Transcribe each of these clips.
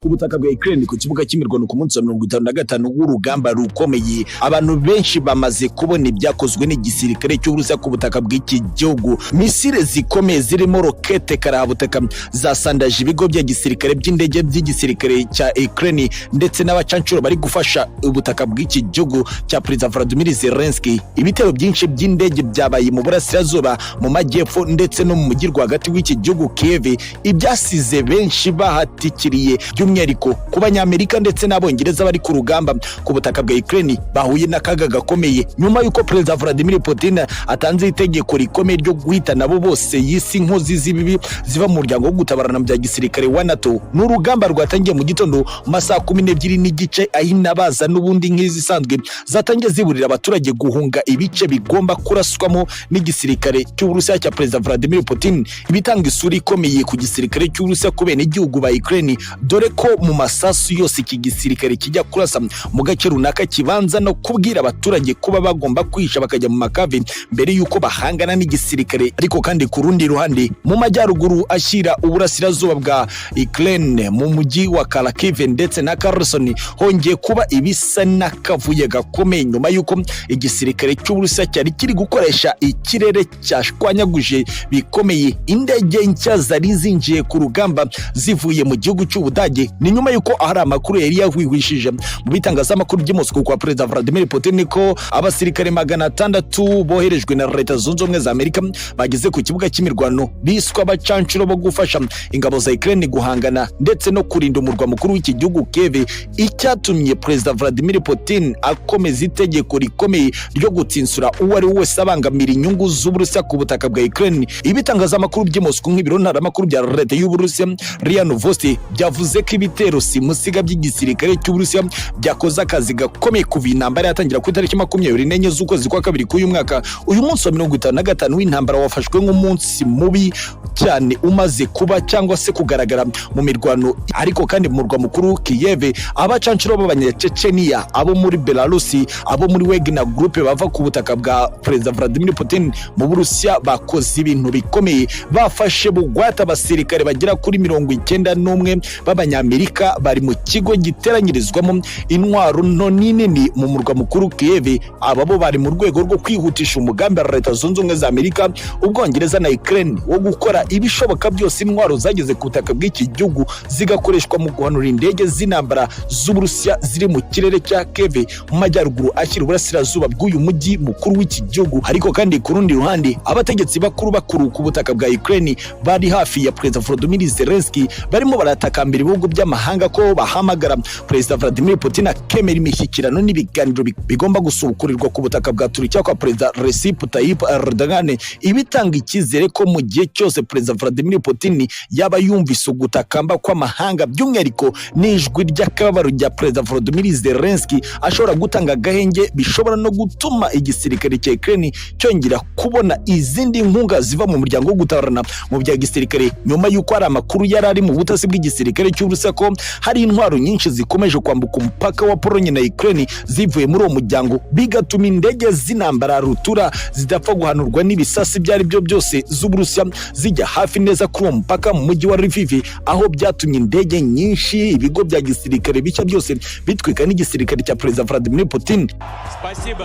ubutaka bwa Ukraine ku kibuga cy'imirwano ku munsi wa 55 w'urugamba rukomeye. Abantu benshi bamaze kubona ibyakozwe n'igisirikare cy'Uburusiya ku butaka bw'iki gihugu. Misile zikomeye zirimo rokete karahabutaka zasandaje ibigo bya gisirikare by'indege by'igisirikare cya Ukraine ndetse n'abacancuro bari gufasha ubutaka bw'iki gihugu cya President Vladimir Zelensky. Ibitero byinshi by'indege byabaye mu burasirazuba, mu majyepfo ndetse no mu mujyi rwagati w'iki gihugu Kiev, ibyasize benshi bahatikiriye by'umwihariko ku Banyamerika ndetse n'Abongereza bari ku rugamba ku butaka bwa Ukraine bahuye n'akaga gakomeye nyuma y'uko President Vladimir Putin atanze itegeko rikomeye ryo guhita nabo bose yisi inkozi z'ibibi ziva mu muryango wo gutabarana bya gisirikare wa NATO. N'urugamba rwatangiye mu gitondo mu masaha 12 n'igice ahinabaza n'ubundi nk'izisanzwe zatangiye ziburira abaturage guhunga ibice bigomba kuraswamo n'igisirikare cy'Uburusiya cya President Vladimir Putin, ibitanga isura ikomeye ku gisirikare cy'Uburusiya kubera igihugu ba Ukraine, dore ko mu masasu yose iki gisirikare kijya kurasa mu gace runaka kibanza no kubwira abaturage kuba bagomba kwisha bakajya mu makave mbere yuko bahangana n'igisirikare. Ariko kandi ku rundi ruhande mu majyaruguru ashyira uburasirazuba bwa Ukraine mu mujyi wa Kharkiv ndetse na Kherson hongeye kuba ibisa n'akavuye gakomeye nyuma yuko igisirikare cy'Uburusiya cyari kiri gukoresha ikirere cyashwanyaguje bikomeye indege nshya zari zinjiye ku rugamba zivuye mu gihugu cy'Ubudage. Ni nyuma yuko ahari amakuru yari yahwihwishije mu bitangazamakuru by'Moscow kwa President Vladimir Putin ko abasirikare 600 boherejwe na Leta Zunze Ubumwe za Amerika bageze ku kibuga cy'imirwano biswa abacancuro bo gufasha ingabo za Ukraine guhangana ndetse no kurinda umurwa mukuru w'iki gihugu Kiev, icyatumye President Vladimir Putin akomeza itegeko rikomeye ryo gutsinsura uwo ari wese abangamira inyungu z'Uburusiya ku butaka bwa Ukraine. Ibitangazamakuru by'Moscow nk'ibiro ntaramakuru bya Leta y'Uburusiya RIA Novosti byavuze ko ibitero simusiga by'igisirikare cy'Uburusiya byakoze akazi gakomeye kuva intambara yatangira ku itariki 24 z'ukwezi kwa kabiri k'uyu mwaka. Uyu munsi wa 55 w'intambara wafashwe nk'umunsi mubi cyane umaze kuba cyangwa se kugaragara mu mirwano. Ariko kandi mu murwa mukuru Kiev abacancuro b'Abanyachechenia, abo muri Belarusi, abo muri Wagner Group bava ku butaka bwa President Vladimir Putin mu Burusiya bakoze ibintu bikomeye. Bafashe bugwata abasirikare bagera kuri 91 b'Abanyamerika bari mu kigo giteranyirizwamo intwaro nto nini mu murwa mukuru Kiev. Ababo bari mu rwego rwo kwihutisha umugambi wa Leta Zunze Ubumwe za Amerika, Ubwongereza na Ukraine wo gukora ibishoboka byose intwaro zageze ku butaka bw'iki gihugu zigakoreshwa mu guhanura indege z'intambara z'Uburusiya ziri mu kirere cya Kiev mu majyaruguru ashyira uburasirazuba bw'uyu mujyi mukuru w'iki gihugu. Ariko kandi ku rundi ruhande abategetsi bakuru ku butaka bwa Ukraine bari hafi ya President Volodymyr Zelensky barimo baratakambira ibihugu by'amahanga ko bahamagara President Vladimir Putin akemera imishyikirano n'ibiganiro bigomba gusubukurirwa ku butaka bwa Turkiya kwa President Recep Tayyip Erdogan, ibitanga icyizere ko mu gihe cyose President Vladimir Putin yaba yumvise ugutakamba kw'amahanga by'umwihariko n'ijwi ry'akababaro rya President Volodymyr Zelensky ashobora gutanga agahenge, bishobora no gutuma igisirikare cya Ukraine cyongera kubona izindi nkunga ziva mu muryango wo gutabarana mu bya gisirikare, nyuma yuko ari amakuru yarari mu butasi bw'igisirikare cy'Uburusiya ko hari intwaro nyinshi zikomeje kwambuka umupaka wa Pologne na Ukraine zivuye muri uwo muryango, bigatuma indege z'intambara rutura zidapfa guhanurwa n'ibisasi byari byo byose z'Uburusiya zijya hafi neza kuri uwo mupaka mu mujyi wa Lviv, aho byatumye indege nyinshi, ibigo bya gisirikare bishya byose bitwika n'igisirikare cya President Vladimir Putin.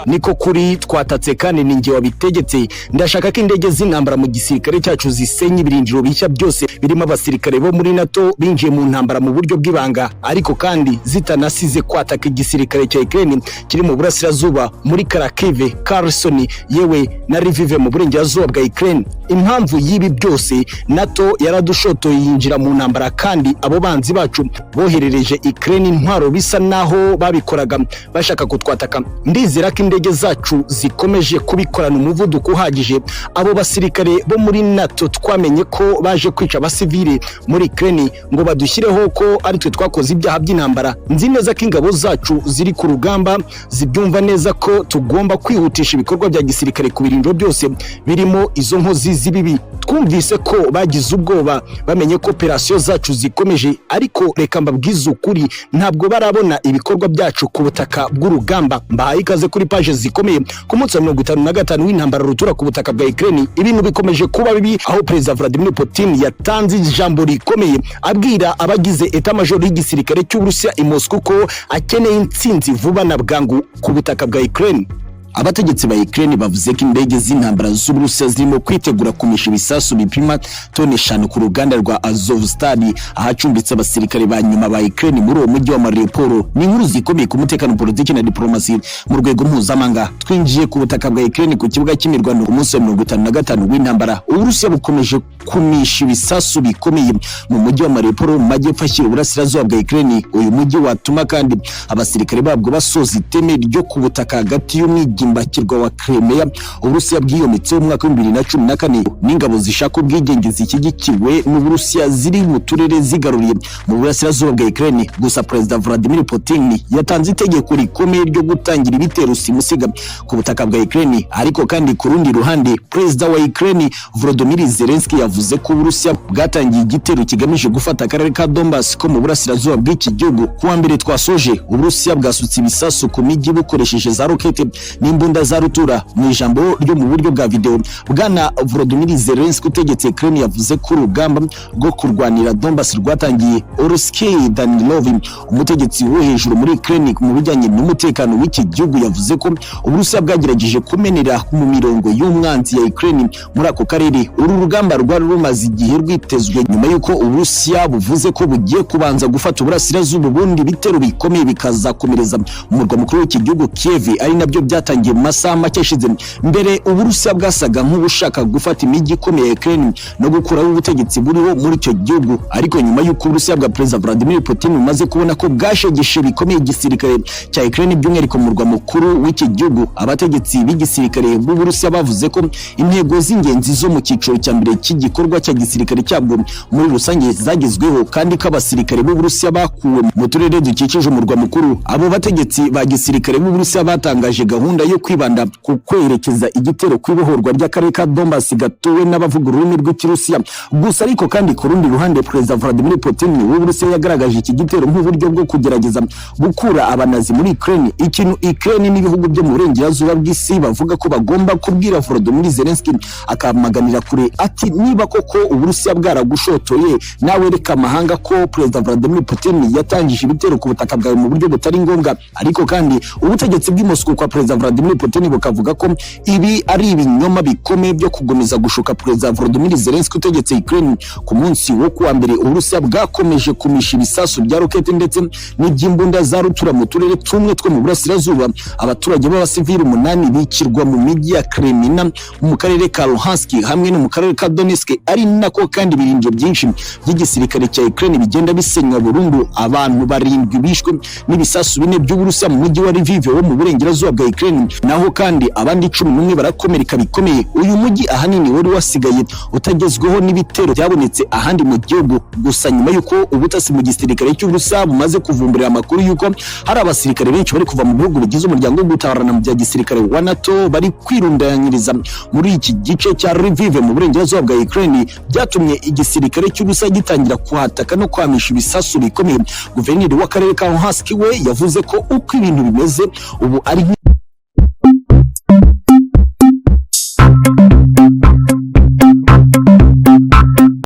Niko kuri twatatse kandi ninjye wabitegetse. Ndashaka ko indege z'intambara mu gisirikare cyacu zisenye ibirindiro bishya byose birimo abasirikare bo muri NATO binjiye mu ntambara mu buryo bw'ibanga, ariko kandi zitanasize kwataka igisirikare cya Ukraine kiri mu burasirazuba muri Kharkiv, Kherson yewe na Lviv mu burengerazuba bwa Ukraine. Impamvu y'ibi byose, NATO yaradushotoye yinjira mu ntambara kandi abo banzi bacu boherereje Ukraine intwaro bisa naho babikoraga bashaka kutwataka. Ndizera ko indege zacu zikomeje kubikorana umuvuduko uhagije. Abo basirikare bo muri NATO twamenye ko baje kwica abasivile muri Ukraine ngo badushyireho ko ari twe twakoze ibyaha by'intambara. Nzi neza ko ingabo zacu ziri ku rugamba zibyumva neza ko tugomba kwihutisha ibikorwa bya gisirikare ku birindiro byose birimo izo nkozi z'ibibi. Twumvise ko bagize ubwoba bamenye ko operasiyo zacu zikomeje, ariko reka mbabwize ukuri ntabwo barabona ibikorwa byacu ku butaka bw'urugamba. Mbahaye ikaze kuri page zikomeye ku munsi wa 55 w'intambara rutura ku butaka bwa Ukraine. Ibintu bikomeje kuba bibi aho President Vladimir Putin yatanze ijambo rikomeye abwira abagize yavuze etamajoro y'igisirikare cy'Uburusiya i Moscow ko akeneye intsinzi vuba na bwangu ku butaka bwa Ukraine. Abategetsi ba Ukraine bavuze ko indege z'intambara z'Uburusiya zirimo kwitegura kumisha ibisasu bipima tone 5 ku ruganda rwa Azovstal ahacumbitse abasirikare ba nyuma ba Ukraine muri uwo mujyi wa Mariupol. Ni inkuru zikomeye ku mutekano, politiki na diplomasi mu rwego mpuzamahanga. Twinjiye ku butaka bwa Ukraine ku kibuga cy'imirwano ku munsi wa 55 w'intambara. Uburusiya bukomeje kumisha ibisasu bikomeye mu mujyi wa Mariupol mu majyepfo ashyira uburasirazuba bwa Ukraine. Uyu mujyi watuma kandi abasirikare babwo basoza iteme ryo ku butaka hagati y'umwigimbakirwa wa Crimea Uburusiya bwiyometse mu mwaka wa 2014 n'ingabo zishaka ubwigenge zishyigikiwe n'Uburusiya ziri mu turere zigaruriye mu burasirazuba bwa Ukraine. Gusa Perezida Vladimir Putin yatanze itegeko rikomeye ryo gutangira ibitero simusiga ku butaka bwa Ukraine. Ariko kandi ku rundi ruhande Perezida wa Ukraine Volodymyr Zelensky yavuze ko Uburusiya bwatangiye igitero kigamije gufata akarere ka Donbas ko mu burasirazuba bw'iki gihugu. Kuwa mbere twasoje Uburusiya bwasutse ibisasu ku mijyi bukoresheje za rokete n'imbunda za rutura. Mu ijambo ryo mu buryo bwa video, Bwana Volodymyr Zelensky utegetse Ukraine yavuze ko urugamba rwo kurwanira Donbas rwatangiye. Oleksiy Danilov, umutegetsi wo hejuru muri Ukraine mu bijyanye n'umutekano w'iki gihugu, yavuze ko Uburusiya bwagerageje kumenera mu mirongo y'umwanzi ya Ukraine muri ako karere. Uru rugamba rwari rumaze igihe rwitezwe nyuma y'uko Uburusiya buvuze ko bugiye kubanza gufata uburasirazuba ubundi bitero bikomeye bikazakomereza mu murwa mukuru w'iki gihugu Kiev, ari nabyo byatangiye mu masaha make ashize. Mbere Uburusiya bwasaga nk'ubushaka gufata imijyi ikomeye ya Ukraine no gukuraho ubutegetsi buriho muri icyo gihugu. Ariko nyuma y'uko Uburusiya bwa Perezida Vladimir Putin bumaze kubona ko bwashegeshe bikomeye igisirikare cya Ukraine by'umwihariko mu murwa mukuru w'iki gihugu, abategetsi b'igisirikare b'Uburusiya bavuze ko intego z'ingenzi zo mu cyiciro cya mbere cy'igikorwa cya gisirikare cyabwo muri rusange zagezweho, kandi ko abasirikare b'Uburusiya bakuwe mu turere dukikije umurwa mukuru. Abo bategetsi ba gisirikare b'Uburusiya batangaje gahunda yo kwibanda ku kwerekeza igitero kwibohorwa ry'akarere ka Donbas gatuwe n'abavuga ururimi rw'Ikirusiya. Gusa ariko kandi ku rundi ruhande Perezida Vladimir Putin w'Uburusiya yagaragaje iki gitero nk'uburyo bwo kugerageza gukura abanazi muri Ukraine, ikintu Ukraine n'ibihugu byo mu burengerazuba bw'isi bavuga ko bagomba kubwira Volodymyr Zelensky akamaganira kure. Ati niba koko Uburusiya bwaragushotoye, nawe reka amahanga ko Perezida Vladimir Putin yatangije ibitero ku butaka bwawe mu buryo butari ngombwa. Ariko kandi ubutegetsi bw'i Moscow kwa Perezida Vladimir Putin bukavuga ko ibi ari ibinyoma bikomeye byo kugomeza gushuka Perezida Volodymyr Zelensky utegetse Ukraine. Ku munsi wo kuwa mbere Uburusiya bwakomeje kumisha ibisasu bya rokete ndetse n'iby'imbunda za rutura mu turere tumwe two mu burasirazuba. Abaturage b'abasivili 8 bikirwa mu mijyi ya Crimea mu karere ka Luhansk hamwe no mu karere ka Donetsk, ari nako kandi ibirindiro byinshi by'igisirikare cya Ukraine bigenda bisenywa burundu. Abantu 7 bishwe n'ibisasu 4 by'Uburusiya mu mujyi wa Lviv wo mu burengerazuba bwa Ukraine, naho kandi abandi 11 barakomereka bikomeye. Uyu mujyi ahanini wari wasigaye utagezweho n'ibitero byabonetse ahandi mu gihugu. Gusa nyuma y'uko ubutasi mu gisirikare cy'Uburusiya bumaze kuvumburira amakuru y'uko hari abasirikare benshi bari kuva mu bihugu bigize umuryango wo gutabarana mu bya gisirikare wa NATO bari kwirundanyiriza muri iki gice cya Lviv mu burengerazuba bwa Ukraine, byatumye igisirikare cy'Uburusiya gitangira kuhataka no kwamisha ibisasu bikomeye. Guverineri w'akarere ka Luhansk we yavuze ko uko ibintu bimeze ubu ari